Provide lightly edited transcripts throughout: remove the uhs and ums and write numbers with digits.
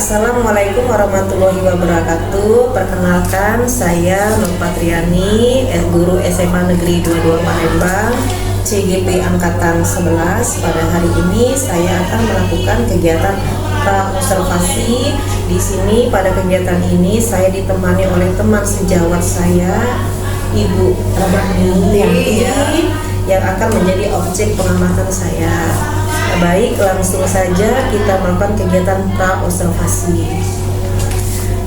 Assalamualaikum warahmatullahi wabarakatuh. Perkenalkan, saya Nur Patriani, guru SMA Negeri 22 Palembang, CGP Angkatan 11. Pada hari ini saya akan melakukan kegiatan pra-observasi. Di sini pada kegiatan ini saya ditemani oleh teman sejawat saya, Ibu Rahmi, yang akan menjadi objek pengamatan saya. Baik, langsung saja kita melakukan kegiatan pra-observasi.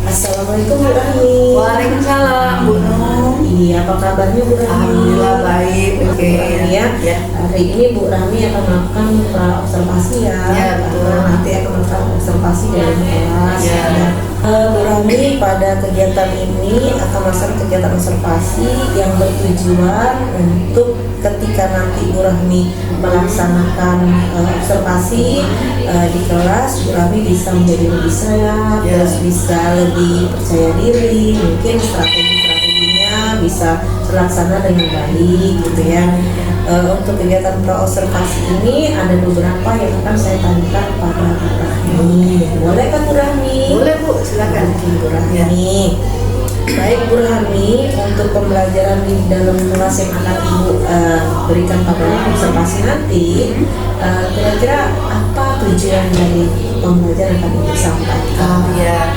Assalamualaikum Bu Rahmi. Waalaikumsalam Bu Nur. Iya, apa kabarnya Bu Rahmi? Alhamdulillah baik. Oke. Ya. Hari ini Bu Rahmi akan melakukan pra-observasi ya. Ya, betul. Nanti akan melakukan observasi dari kelas. Ya. Bu Rahmi pada kegiatan ini akan melakukan kegiatan observasi yang bertujuan untuk ketika nanti Bu Rahmi melaksanakan observasi di kelas, Bu Rahmi bisa menjadi lebih siap, terus bisa lebih percaya diri, mungkin strategi-strateginya bisa terlaksana dengan baik gitu ya. Untuk kegiatan pra-observasi ini ada beberapa yang akan saya tanyakan pada Bu Rahmi. Boleh kan Bu Rahmi? Boleh Bu, silakan. Bu Rahmi. Baik Bu Rahmi, untuk pembelajaran di dalam kelas yang akan Ibu berikan pada observasi nanti, kira-kira apa tujuan dari pembelajaran yang akan Ibu sampaikan?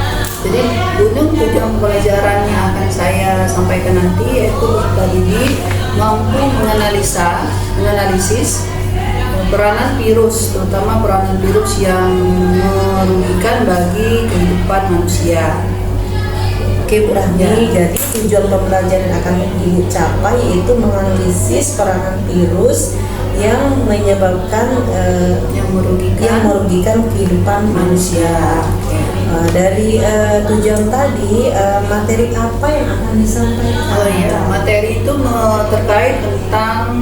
Jadi untuk tujuan pembelajaran yang akan saya sampaikan nanti yaitu peserta didik mampu menganalisis peranan virus, terutama peranan virus yang merugikan bagi kehidupan manusia. Oke Bu Rahmi, jadi tujuan pembelajaran yang akan Ibu capai yaitu menganalisis peranan virus yang menyebabkan yang merugikan kehidupan manusia. Dari tujuan tadi, materi apa yang akan disampaikan? Materi itu terkait tentang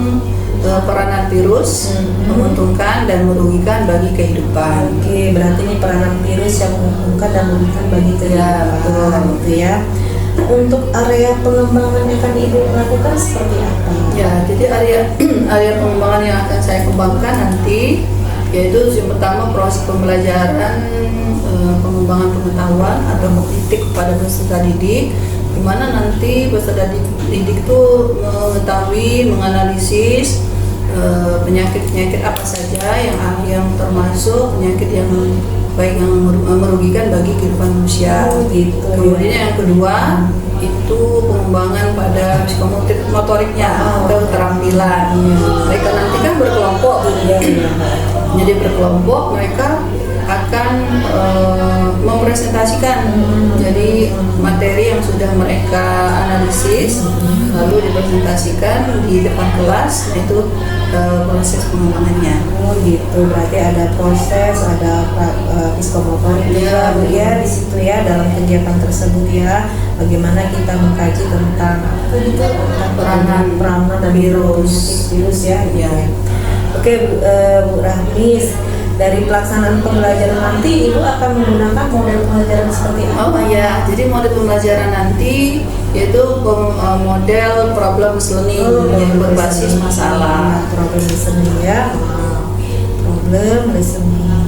peranan virus menguntungkan dan merugikan bagi kehidupan. Oke, berarti ini peranan virus yang menguntungkan dan merugikan bagi kehidupan, gitu ya. Untuk area pengembangan yang akan Ibu lakukan seperti apa? Jadi area pengembangan yang akan saya kembangkan nanti yaitu yang pertama proses pembelajaran pengembangan pengetahuan atau mengkritik kepada peserta didik, di mana nanti peserta didik itu mengetahui, menganalisis penyakit-penyakit apa saja yang termasuk penyakit yang baik yang merugikan bagi kehidupan manusia. Gitu. Kemudian yang kedua itu pengembangan pada psikomotoriknya atau keterampilan. Mereka nanti kan berkelompok, jadi berkelompok mereka akan mempresentasikan jadi materi yang sudah mereka analisis lalu dipresentasikan di depan kelas, itu proses pengembangannya. Oh gitu, berarti ada proses, ada psikomotorik juga Bu ya di situ ya dalam kegiatan tersebut ya. Bagaimana kita mengkaji tentang peranan dan virus ya. Oke Bu Rahmi, dari pelaksanaan pembelajaran nanti Ibu akan menggunakan model pembelajaran seperti apa? Jadi model pembelajaran nanti yaitu model problem listening yang berbasis masalah. Problem listening ya. Problem listening.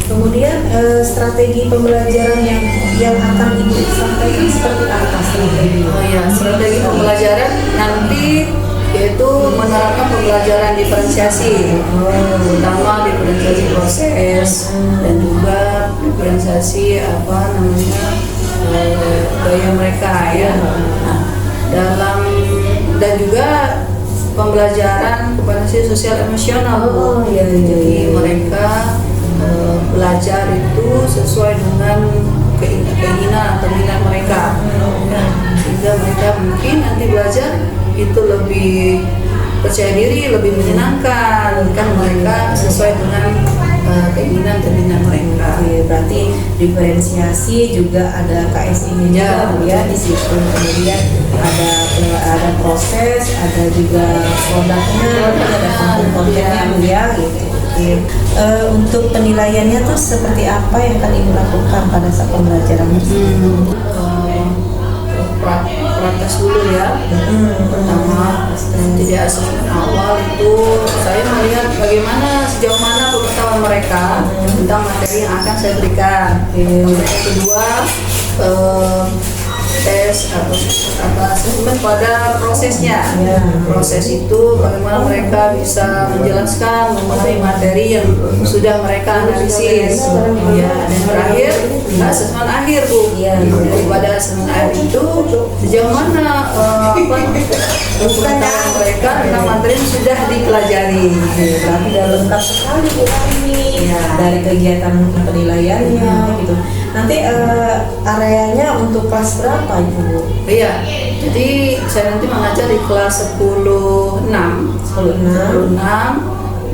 Kemudian strategi pembelajaran yang akan Ibu sampaikan seperti apa strategi? Strategi pembelajaran nanti yaitu menerapkan pembelajaran diferensiasi, terutama diferensiasi proses dan juga diferensiasi gaya mereka ya. Dan juga pembelajaran kompetensi sosial emosional. Jadi mereka belajar itu sesuai dengan keinginan atau minat mereka, sehingga mereka mungkin nanti belajar itu lebih percaya diri, lebih menyenangkan, kan mereka sesuai dengan keinginan dan minat mereka. Berarti diferensiasi juga ada KSI-nya juga ya di situ. Kemudian ada proses, ada juga produknya, ada konten-kontennya ya gitu. Untuk penilaiannya tuh seperti apa yang akan Ibu lakukan pada saat pembelajaran tersebut? Prates dulu ya. Jadi asesmen awal itu saya melihat bagaimana sejauh mana pengetahuan mereka tentang materi yang akan saya berikan. Kemudian yang kedua, tes atau asesmen pada prosesnya. Proses itu bagaimana mereka bisa menjelaskan mengenai materi yang sudah mereka analisis. Dan terakhir asesmen akhir, Bu. Daripada asesmen akhir itu sejauh mana pengetahuan mereka tentang materi yang sudah dipelajari. Berarti udah lengkap sekali Bu ini dari kegiatan penilaiannya gitu. Nanti areanya untuk kelas berapa Ibu? Iya, jadi saya nanti mengajar di kelas 10-6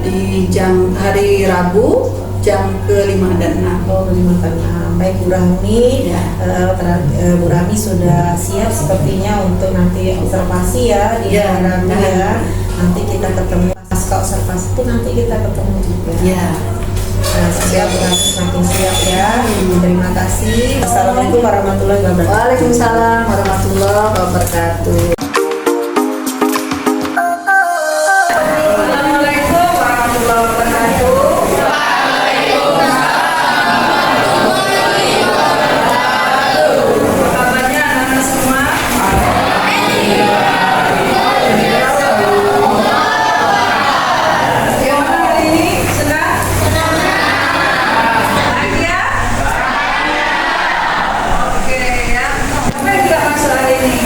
di hari Rabu jam ke-5 dan 6. Oh, 5 dan 6. Baik Bu Rahmi, Bu Rahmi sudah siap sepertinya untuk nanti observasi ya di hari Rabu ya. Nanti kita ketemu pasca observasi itu nanti kita ketemu juga. Siap Bu Rahmi, semakin siap ya. Terima kasih. Assalamualaikum warahmatullahi wabarakatuh. Waalaikumsalam warahmatullahi wabarakatuh. Assalamualaikum warahmatullahi wabarakatuh. Kabarnya anak-anak semua? Gimana hari ini? Senang? Bahagia? Oke ya. Apa yang tidak masuk hari ini?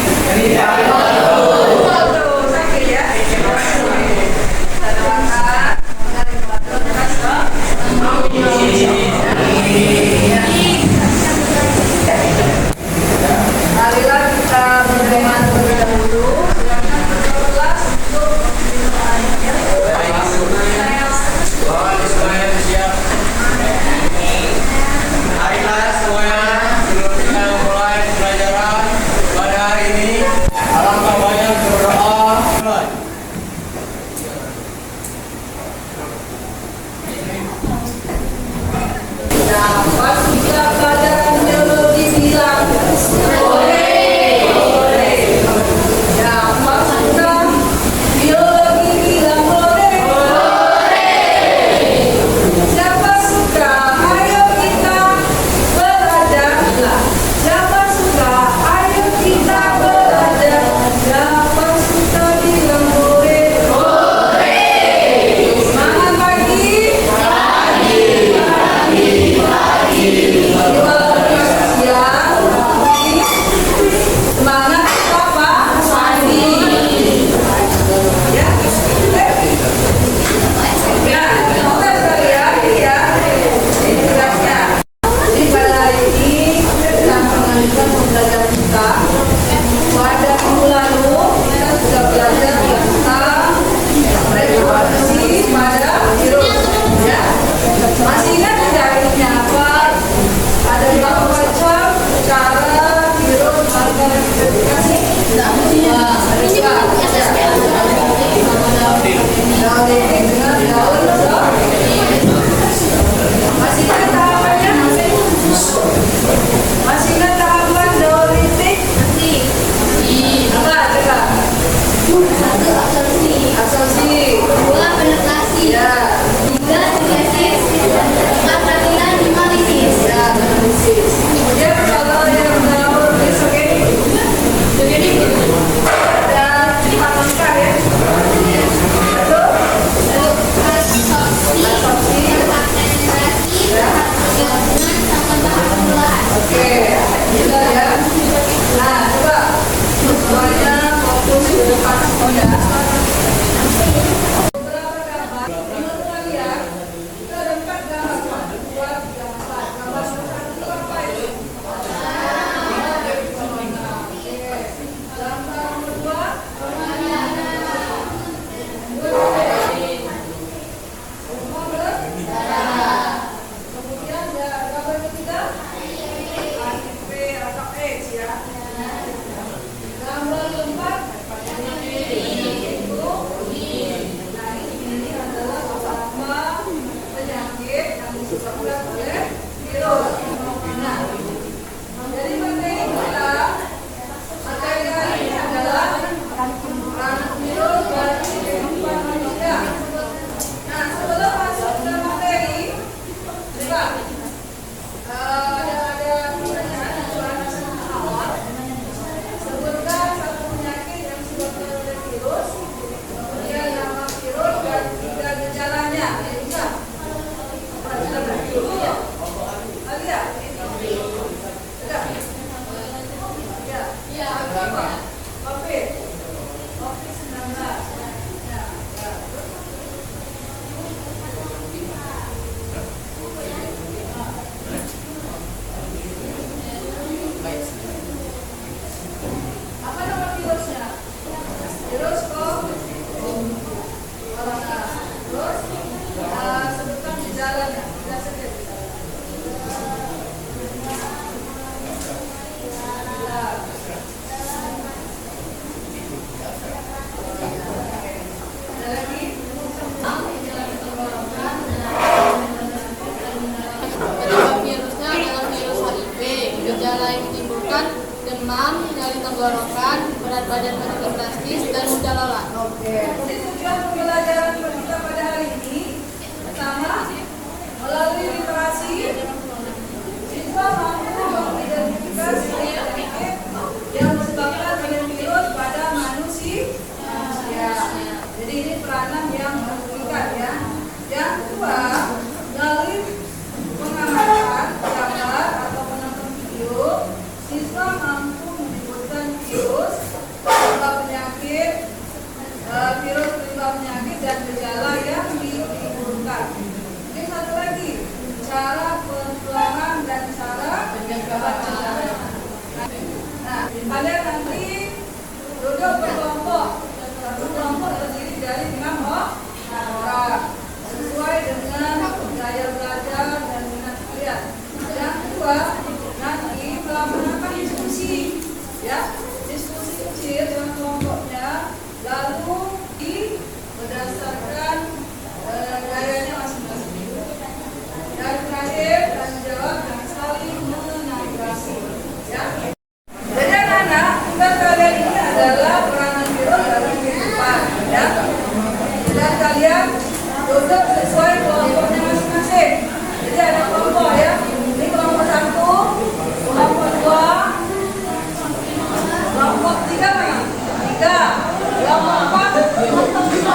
Sakit ya? Kita doakan. Marilah kita berdoa terlebih dahulu. Silakan berdoa untuk pembinaannya. Baiklah semuanya, sebelum kita mulai pelajaran pada hari ini, alangkah banyak berdoa. Dapat kita pelajaran biologi bilang boleh. Dapat kita biologi bilang boleh. Siapa suka, ayo kita belajar. Siapa suka, ayo kita belajar. Siapa suka bilang boleh. Semangat pagi. Semangat apa? Mandi. Ya. Ya, kita sekalian ya. Ini tugasnya. Jadi pada hari ini kita melanjutkan pembelajaran kita. Pada minggu lalu kita sudah belajar tentang reproduksi pada virus. Ya. Masih ingat tidak intinya apa? Ada berapa macam cara virus melakukan reproduksi? Ada dua. Daun dengan daun hijau. Masih ingat tahapannya? Masih ingat tahapan daun rintik? Apa? Coba. Absorpsi. Ya. Ya, analisis. Kemudian kalau yang daun begini, ada 4 langkah ya. Betul? Absorpsi. Ya. Oke, gitu ya. Nah, coba semuanya fokus ke depan. Oh ya. Beberapa gambar. Lola. Oke. Jadi tujuan pembelajaran kita pada hari ini pertama, melalui literasi siswa mampu mengidentifikasi penyakit yang disebabkan oleh virus pada manusia. Jadi ini peranan yang menentukan ya. Yang kedua, melalui pengamatan gambar atau menonton video, siswa mampu menyebutkan virus, penyakit, virus penyebab penyakit dan gejala yang ditimbulkan. Ini satu lagi, cara penularan dan cara pencegahan. Nah, kalian nanti duduk berkelompok. Satu kelompok terdiri dari 6 orang sesuai dengan gaya belajar dan minat kalian. Yang kedua, nanti melakukan diskusi, ya, diskusi kecil dengan kelompoknya, lalu berdasarkan gayanya masing-masing. Dan terakhir, tanya jawab dan saling menanggapi, ya. Jadi anak-anak, tugas kalian ini adalah peranan virus dalam kehidupan, ya. Dan kalian duduk sesuai kelompoknya masing-masing. Jadi ada kelompok ya. Ini kelompok 1, kelompok 2, kelompok 3 mana? 3, kelompok 4, kelompok 4,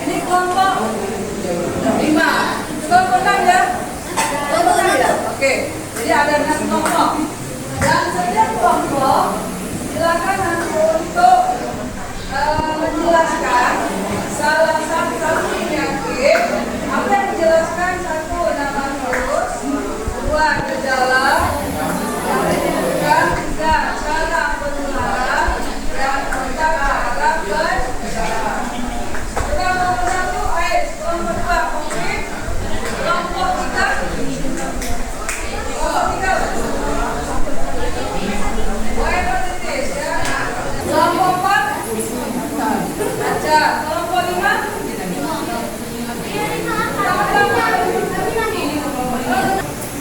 ini kelompok 5, kelompok 6 ya? Kelompok 6 ya? Oke, jadi ada 6 kelompok. Dan setiap kelompok silakan nanti untuk menjelaskan salah satu penyakit. Apa yang dijelaskan? 1, nama virus, 2, gejala, 3, cara penularan, dan 4, cara pencegahan. Kelompok 1 AIDS, kelompok 2 COVID, kelompok 3 hepatitis ya. Kelompok 4 baca, kelompok 5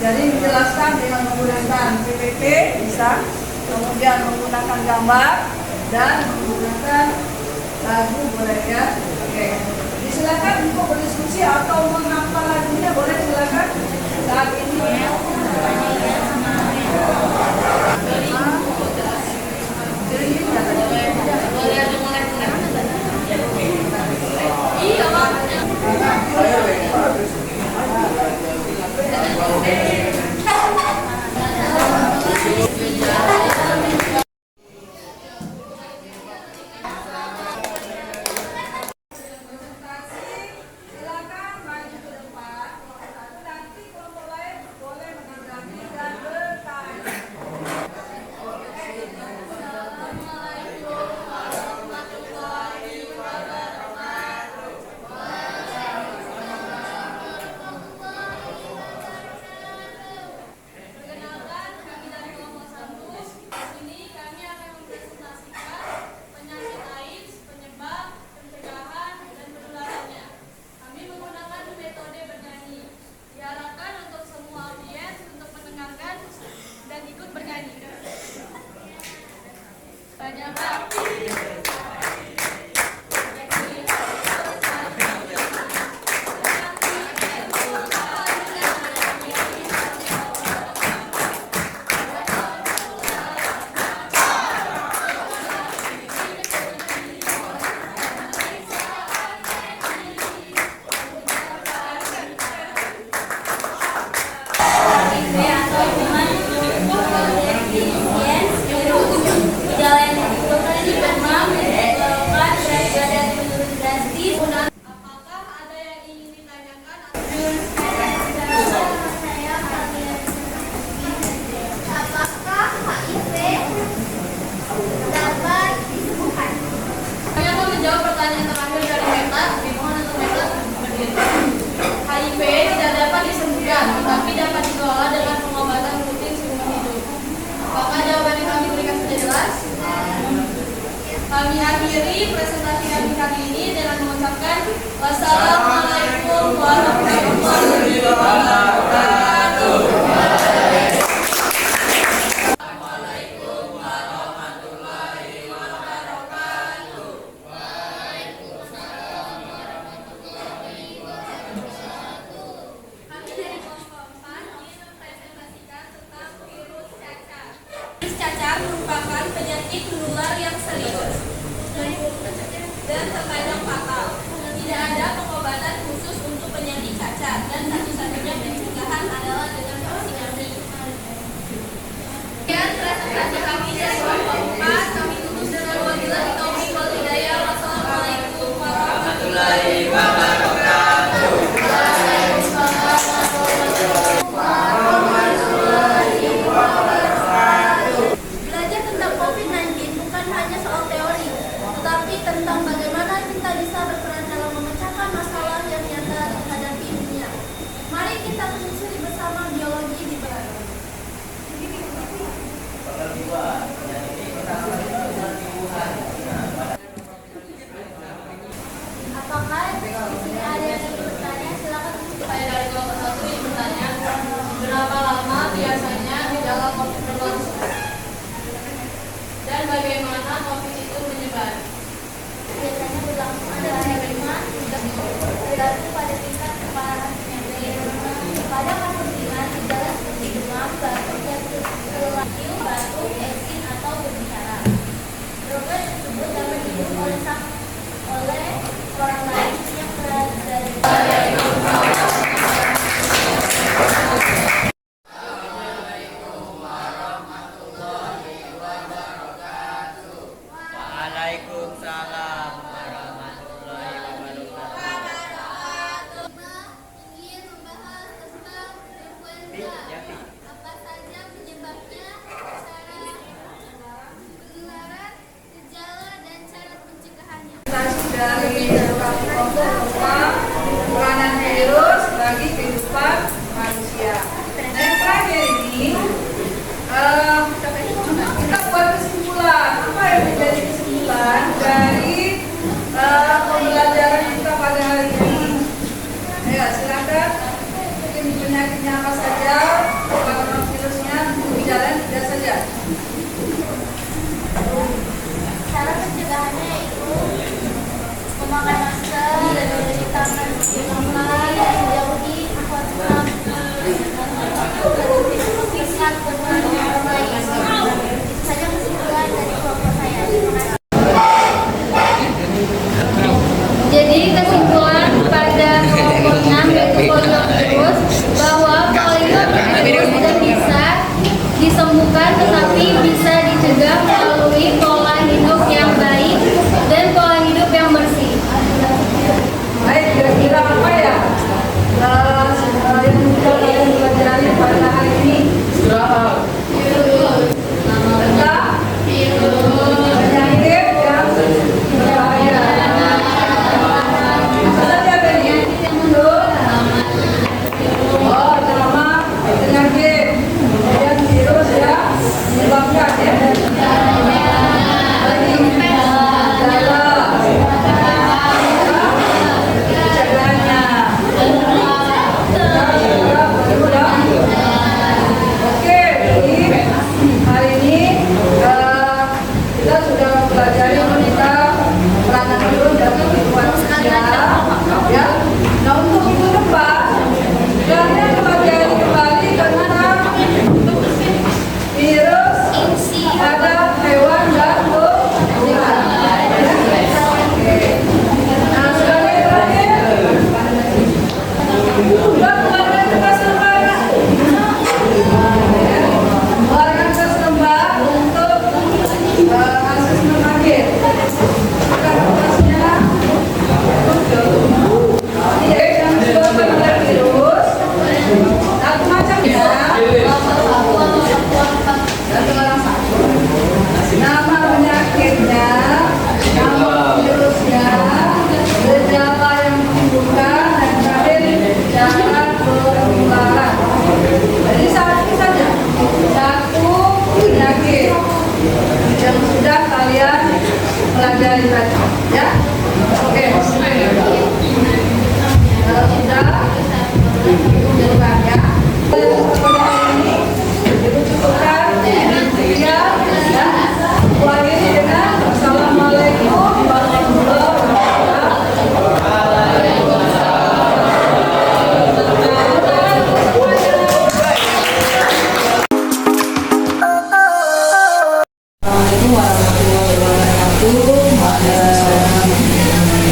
jadi dijelaskan dengan menggunakan PPT bisa, kemudian menggunakan gambar dan menggunakan lagu boleh ya. Oke, silakan untuk berdiskusi atau menghafal lagunya boleh, silakan saat ini ya. Kami akhiri presentasi kami kali ini dengan mengucapkan wassalamualaikum warahmatullahi wabarakatuh. Waalaikumsalam warahmatullahi wabarakatuh. Ingin membahas tentang influenza. Apa saja penyebabnya, cara penularan, gejala, dan cara pencegahannya. Dari peranan virus bagi kehidupan manusia. Dan yang terakhir ini kita buat kesimpulan. Apa yang menjadi kesimpulan dari pembelajaran kita pada hari ini? Ya, silakan. Mungkin penyakitnya apa saja, apa virusnya, gejalanya tidak saja. Cara pencegahannya yaitu memakai masker, mencuci tangan dengan baik, menjauhi kontak, ingat bermain orang lain. Itu saja kesimpulan dari kelompok saya. Terima kasih. Jadi kesimpulan pada kelompok 6 yaitu poliovirus bahwa poliovirus tidak bisa disembuhkan tetapi bisa dicegah melalui pola hidup yang baik dan pola hidup yang bersih. Baik, kira-kira apa ya yang kita akan pelajari pada hari ini? Tentang penyakit yang berbahaya. Apa saja tadi? Oh, nama penyakit yang virus ya menyebabkan ya. Lagi gejala. Oke, jadi hari ini kita sudah mempelajari tentang peranan virus dan kehidupan manusia. Ya, nah untuk minggu depan kalian mempelajari kembali tentang virus pada hewan dan tumbuhan. Oke. Nah, sekali terakhir. Sudah keluarkan kertas lembar. Keluarkan kertas lembar untuk asesmen akhir. Bukan kertasnya. Ini yang disebabkan oleh virus. Satu macamnya. Satu orang satu. Nama penyakitnya, nama virusnya, gejala yang menimbulkan, dan terakhir cara penularan. Jadi saat ini saja satu penyakit yang sudah kalian pelajari tadi, ya. Oke. Kalau sudah tunjukkan ya. Pada hari ini itu cukupkan. Ya. Akhiri dengan Assalamualaikum warahmatullahi wabarakatuh. Assalamualaikum warahmatullahi wabarakatuh.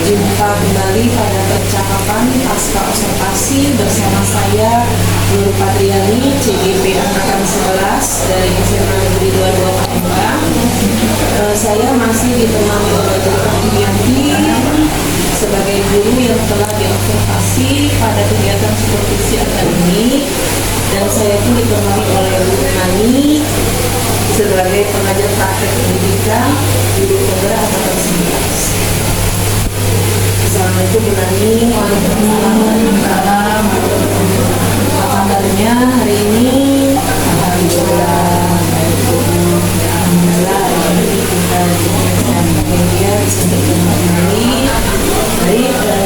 Jumpa kembali pada percakapan pasca observasi bersama saya Guru Patriani CGP Angkatan 11 dari SMA Negeri 22 Palembang. Saya masih ditemani oleh Guru Patriani sebagai guru yang telah diobservasi pada kegiatan supervisi akademik, dan saya pun ditemani oleh Guru Nani sebagai pengajar praktek pendidikan guru penggerak Angkatan 11. Assalamualaikum Bu Nani. Waalaikumsalam. Apa kabarnya hari ini? Alhamdulillah. Alhamdulillah hari ini kita media bisa bertemu kembali. Baik, pada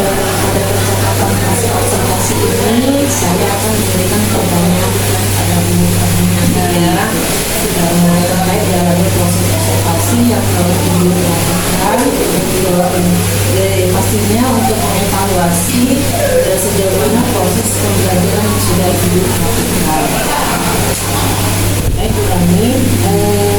percakapan hasil observasi ini saya akan memberikan pertanyaan pada Bu Nani terkait jalannya proses observasi yang telah Ibu lakukan. Pastinya untuk mengevaluasi sejauh mana proses pembelajaran yang sudah Ibu lakukan. Baik Bu Nani,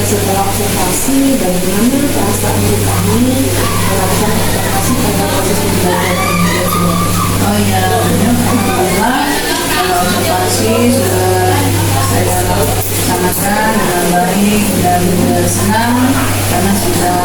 setelah observasi, bagaimana perasaan Ibu kami melakukan observasi pada proses pembelajaran yang sudah dilakukan? Oh ya, alhamdulillah kalau observasi sudah saya laksanakan dengan baik dan senang karena sudah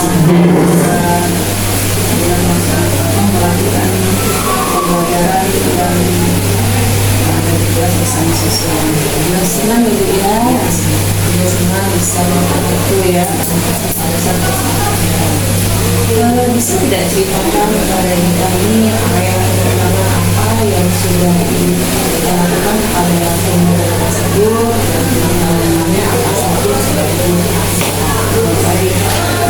bisa tidak ceritakan kepada kami area pengembangan apa yang sudah dilakukan pada pembelajaran tersebut dan pengembangannya apa saja sudah dilakukan. Baik,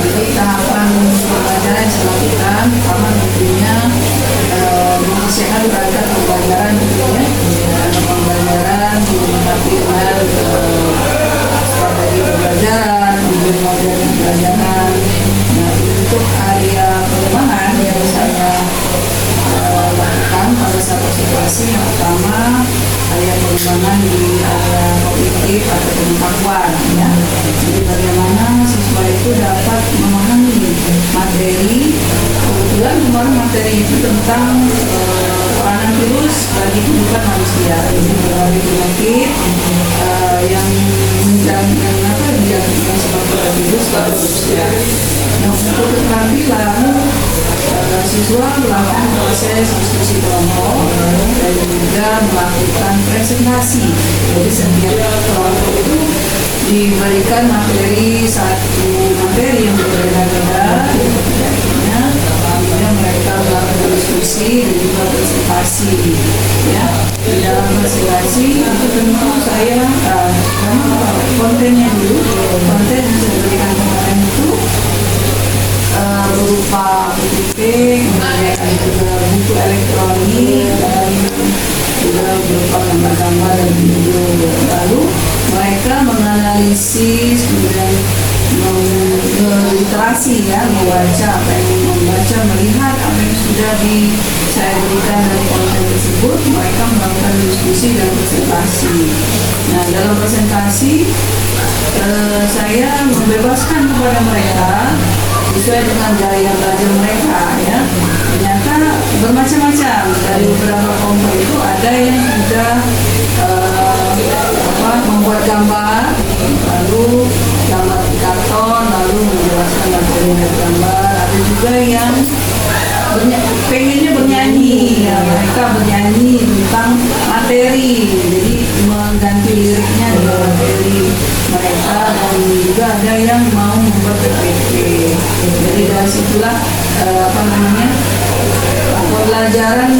jadi tahapan pembelajaran yang saya lakukan pertama tentunya mengusahakan berangkat pembelajaran tentunya pembelajaran melengkapi strategi pembelajaran, model pembelajaran. Nah, untuk area pengembangan yang saya lakukan pada saat observasi yang pertama area pengembangan di area kognitif atau pengetahuan ya. Jadi bagaimana siswa itu dapat memahami materi. Kebetulan kemarin materi itu tentang peranan virus bagi kehidupan manusia. Jadi berbagai penyakit yang sebabkan virus pada manusia. Nah, untuk keterampilan siswa melakukan proses diskusi kelompok dan juga melakukan presentasi. Jadi setiap kelompok itu diberikan satu materi yang berbeda-beda, kemudian mereka melakukan diskusi dan juga presentasi. Ya, di dalam presentasi itu tentu saya kontennya dulu, konten yang saya berikan kemarin itu berupa PPT, kemudian ada juga buku elektronik dan juga berupa gambar-gambar dan video. Lalu mereka menganalisis, kemudian literasi ya, membaca apa yang membaca, melihat apa yang sudah saya berikan dari konten tersebut. Mereka melakukan diskusi dan presentasi. Nah, dalam presentasi saya membebaskan kepada mereka sesuai dengan gaya belajar mereka ya. Ternyata bermacam-macam. Dari beberapa kelompok itu ada yang sudah membuat gambar, lalu gambar di karton, lalu menjelaskan materi dari gambar. Ada juga yang pengennya bernyanyi ya, mereka bernyanyi tentang materi, jadi mengganti liriknya dengan materi mereka. Dan juga ada yang mau membuat PPT. Jadi dari situlah pembelajaran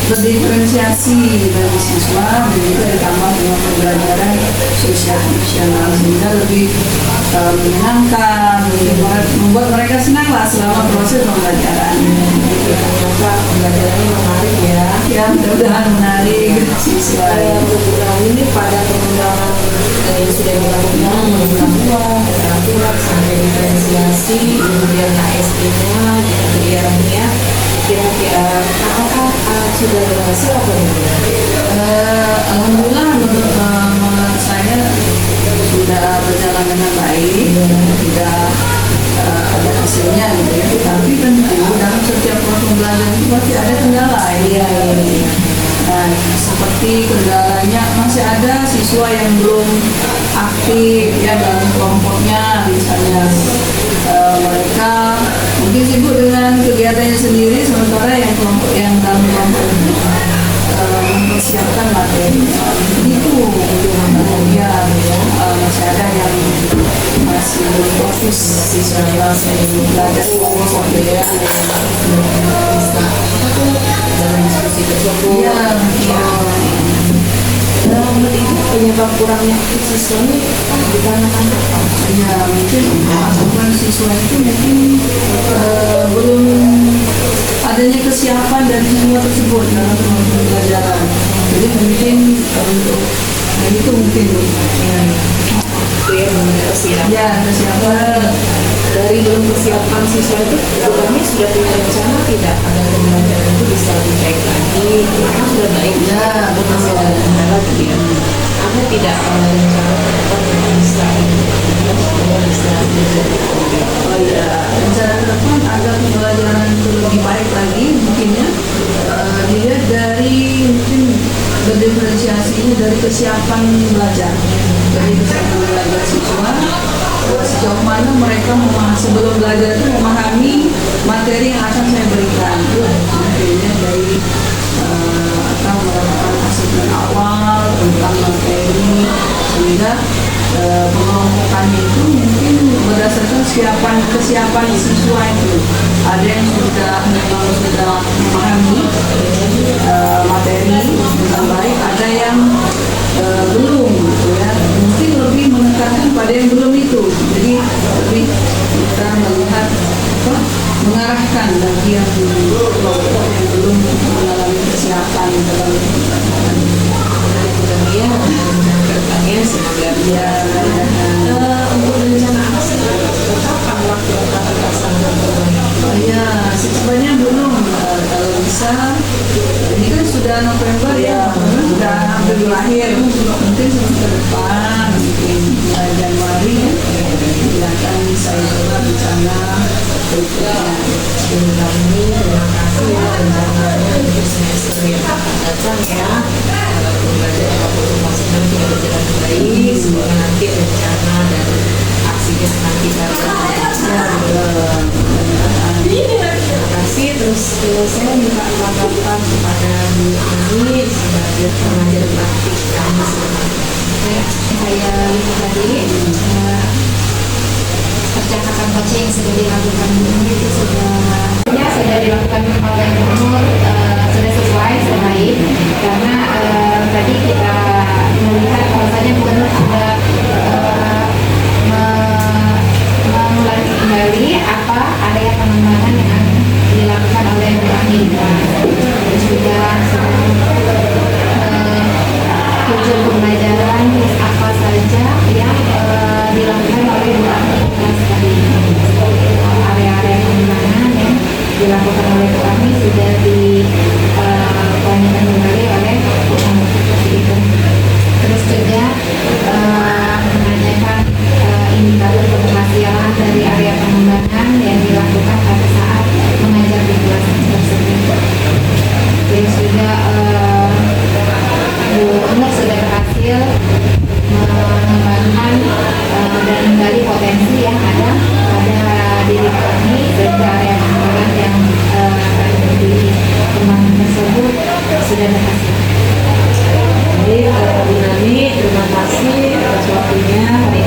berdiferensiasi dari siswa, dan juga ditambah dengan pembelajaran sosial emosional sehingga lebih menyenangkan, membuat mereka senang lah selama proses pembelajaran. Ternyata pembelajarannya menarik ya. Ya, mudah-mudahan menarik siswa. Kebetulan ini pada pengembangan yang sudah dilakukan pengetahuan, keterampilan sampai diferensiasi, kemudian KSP-nya, kegiatannya, kira-kira apakah sudah berhasil atau tidak? Alhamdulillah menurut saya sudah berjalan dengan baik, tidak ada hasilnya gitu ya. Tapi tentu dalam setiap proses pembelajaran itu pasti ada kendala ya. Nah, seperti kendalanya masih ada siswa yang belum aktif ya dalam kelompoknya, misalnya mereka mungkin sibuk dengan kegiatannya sendiri, sementara yang dalam kelompok itu mempersiapkan materi itu kemudian masih ada yang masih belum fokus siswa belajar kelompok ya. Dalam diskusi tersebut itu penyebab kurangnya siswa ini dikarenakan apa? Ya mungkin asupan siswa itu mungkin belum adanya kesiapan dari siswa tersebut dalam pembelajaran. Jadi mungkin untuk itu mungkin kesiapan dari belum kesiapan siswa itu programnya sudah punya rencana tidak agar pembelajaran itu bisa lebih baik lagi, karena sudah baik ya, masih ada kendala lagi ya. Anda tidak rencana bisa oh ya, rencana ke depan agar pembelajaran itu lebih baik lagi mungkinnya dilihat dari mungkin berdiferensiasinya dari kesiapan belajar, dari kesiapan belajar siswa, sejauh mana mereka sebelum belajar itu memahami materi yang akan saya berikan. Mungkinnya dari atau mendapatkan asesmen awal tentang materi, sehingga pengelompokannya itu mungkin berdasarkan kesiapan kesiapan siswa itu. Ada yang memang sudah memahami materi dengan baik, ada yang belum gitu ya. Mungkin lebih menekankan pada yang belum itu. Jadi lebih kita melihat mengarahkan bagi yang kelompok yang belum mengalami kesiapan dalam Ya, mudah-mudahan semoga ya untuk rencana aksi kapan waktu akan dilaksanakan? ya sebenarnya belum kalau bisa ini kan sudah November ya, sudah hampir berakhir, mungkin semester depan mungkin mulai Januari ya akan saya coba rencana berikutnya. Kami terima kasih ya rencananya untuk semester yang akan datang ya. Pembelajaran informasi nanti ada jalan baik, semoga nanti rencana dan aksinya akan kita lakukan. Terima kasih. Terus saya minta tanggapan kepada Bu Ani sebagai pengajar praktik kami sebenarnya. Saya lihat tadi percakapan baca yang sudah dilakukan gubernur itu sudah dilakukan oleh gubernur sudah sesuai, sudah baik, karena tadi kita melihat bahwasanya gubernur sudah mengulangi kembali apa adanya pengembangan yang dilakukan oleh Bu Ani, dan juga tujuan pembelajaran apa saja yang dilakukan oleh Bu Ani tadi. Area-area pengembangan yang dilakukan oleh Bu Ani sudah dipoinkan kembali oleh Bu Ani seperti itu. Terus juga menanyakan indikator keberhasilan dari area pengembangan yang dilakukan pada saat mengajar di kelas tersebut. Terus juga Bu Nur sudah berhasil mengembangkan dan menggali potensi yang ada pada diri kami, sehingga area pengembangan yang di kembangkan tersebut sudah berhasil. Jadi Bu Nani, terima kasih atas waktunya hari